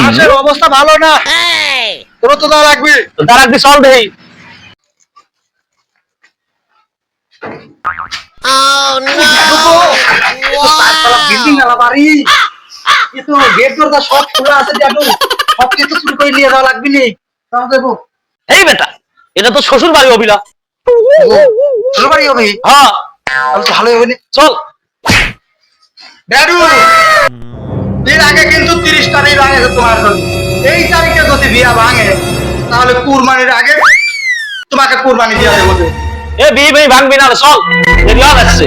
হাঁসের অবস্থা ভালো না, তোর তো দা লাগবে, দা লাগবে, চল দেই। বিল্ডিং আলা বাড়ি, এ তো গেট দরজা সব খোলা আছে, জাদু সব কিছু শুরু করে নিয়ে যাওয়া লাগবে নি, তাও দেবো। এই বেটা, এটা তো শ্বশুর বাড়ি অভিলা। শ্বশুর বাড়ি হবে? হ্যাঁ, তাহলে তো ভালোই হবে। চল ড্যাডু, এর আগে কিন্তু 30 তারিখ ভাঙে তোমার, এই তারিখে যদি বিয়া ভাঙে তাহলে কুরবানির আগে তোমাকে কুরবানি দেওয়া দেবো। এ বিয়ে বিয়ে ভাঙবি না, চল দেরি হয়ে যাচ্ছে।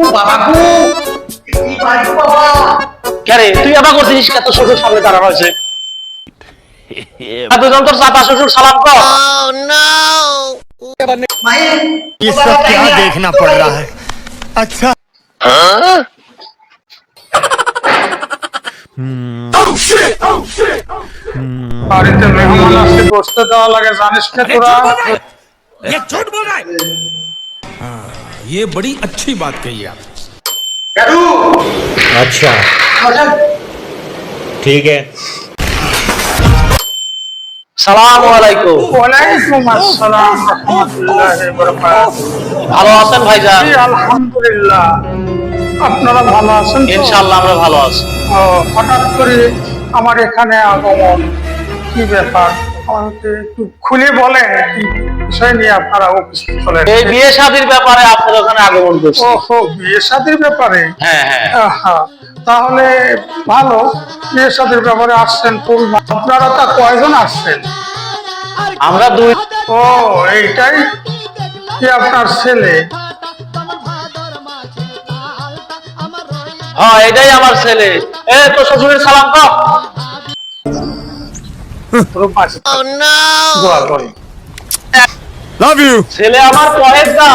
ও বাবা গো, কি বাড়ি বাবা, কে রে তুই আবার করছিস? কত শ্বশুর সামনে দাঁড়ানো হয়েছে, দুজন তোর চাপা শ্বশুর সালাম কর। ये सब क्या देखना पड़ रहा है? अच्छा বাড়িতে মেহমান আসলে বসতে দেওয়া লাগে, জানিস না তোরা? ये झूठ बोल रहा है। ये बड़ी अच्छी बात कही आप। अच्छा ठीक है। সালাম আলাইকুম। ওয়ালাইকুম আসসালাম রাহমাতুল্লাহি ওয়া বারাকাতুহু। ভালো আছেন ভাইজান? জি আলহামদুলিল্লাহ, আপনারা ভালো আছেন? ইনশাআল্লাহ আমরা ভালো আছি। হঠাৎ করে আমার এখানে আগমন, কি ব্যাপার আমাকে একটু খুলে বলেন, কি বিষয় নিয়ে আপনারা উপস্থিত হলেন? এই বিয়ে শাদীর ব্যাপারে আপনারা ওখানে আগমন করছেন। ওহো, বিয়ে শাদীর ব্যাপারে? হ্যাঁ হ্যাঁ। তাহলে ভালো, বিয়ে শাদীর ব্যাপারে আসছেন। আপনারা তা কয়জন আসছেন? আমরা দুই। ও এইটাই কি আপনার ছেলে? হ্যাঁ এটাই আমার ছেলে। এ তো শ্বশুরের সালাম কর। Love you. ছেলে আমার পরেশদা,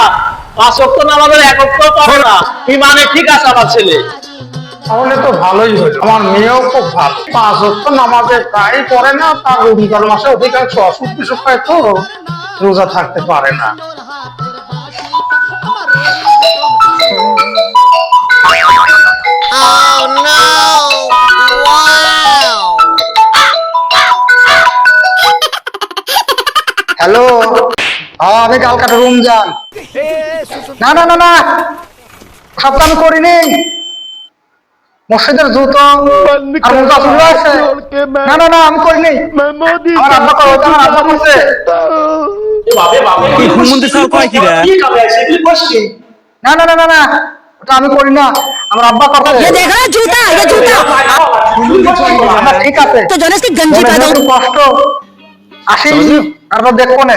5 ওয়াক্ত নামাজের 1 ওয়াক্ত পড়ে না, ইমানে ঠিক আছে আমার ছেলে। তাহলে তো ভালোই হলো, আমার মেয়েও খুব ভালো, 5 ওয়াক্ত নামাজে প্রায় পড়ে না, তার রমজান মাসে অধিকাংশ অসুখ বিসুখ হয় তো রোজা থাকতে পারে না। হ্যালো, আমি কালকাটা রমজান। না না না না, সব আমি করিনি। মসজিদের জুতো আর মোজা চলে আছে। না না না, আমি করিনি। আমার আব্বা করে, আমার আব্বা করছে। না না না না না, ওটা আমি করি না, আমার আব্বা করছে। ঠিক আছে, কষ্ট আসি, তারপর দেখবো না।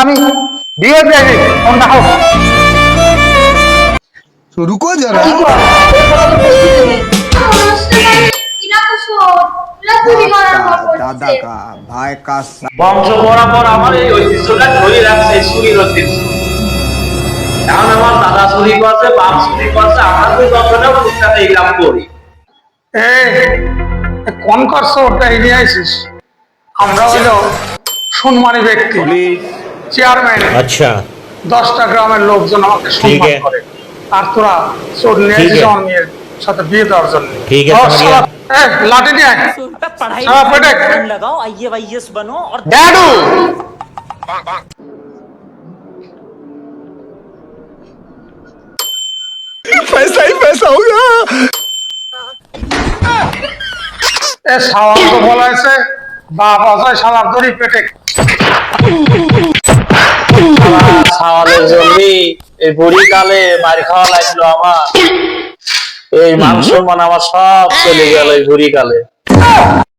আমি বিয়ে দেখি কোনটা হোক। रुको जरा। दादा का भाई का বংশ বরাবর আমার এই ঐতিহ্যটা ধরে রাখছে, চুরির ঐতিহ্য। এখন আমার দাদা চুরি করছে, বাপ চুরি করছে, আমরা তো যতটা টুকটাক এই কাম করি। কোন করছো ওটা এগিয়ে আইছিস? আমরা হইলো সম্মানী ব্যক্তি, চেয়ারম্যান। अच्छा 10টা গ্রামের লোকজন আমাকে সম্মান করে, আর তোরা চোর নিয়ে এসেছিস আমার মেয়ের সাথে বিয়ে দেওয়ার জন্য। ठीक है समझ गया। লাঠি নিয়ে पढ़ाई में लगाओ, IAS बनो और ড্যাডু। पैसा ही पैसा होगा। এ সাওয়াল তো বলাইছে, বাপ অজয় সালার ধরি পেটে। সাওয়ালের জন্য এই বুড়ি কালে মার খাওয়া লাগলো আমার, এই মান সম্মান আমার সব চলে গেল এই বুড়ি কালে।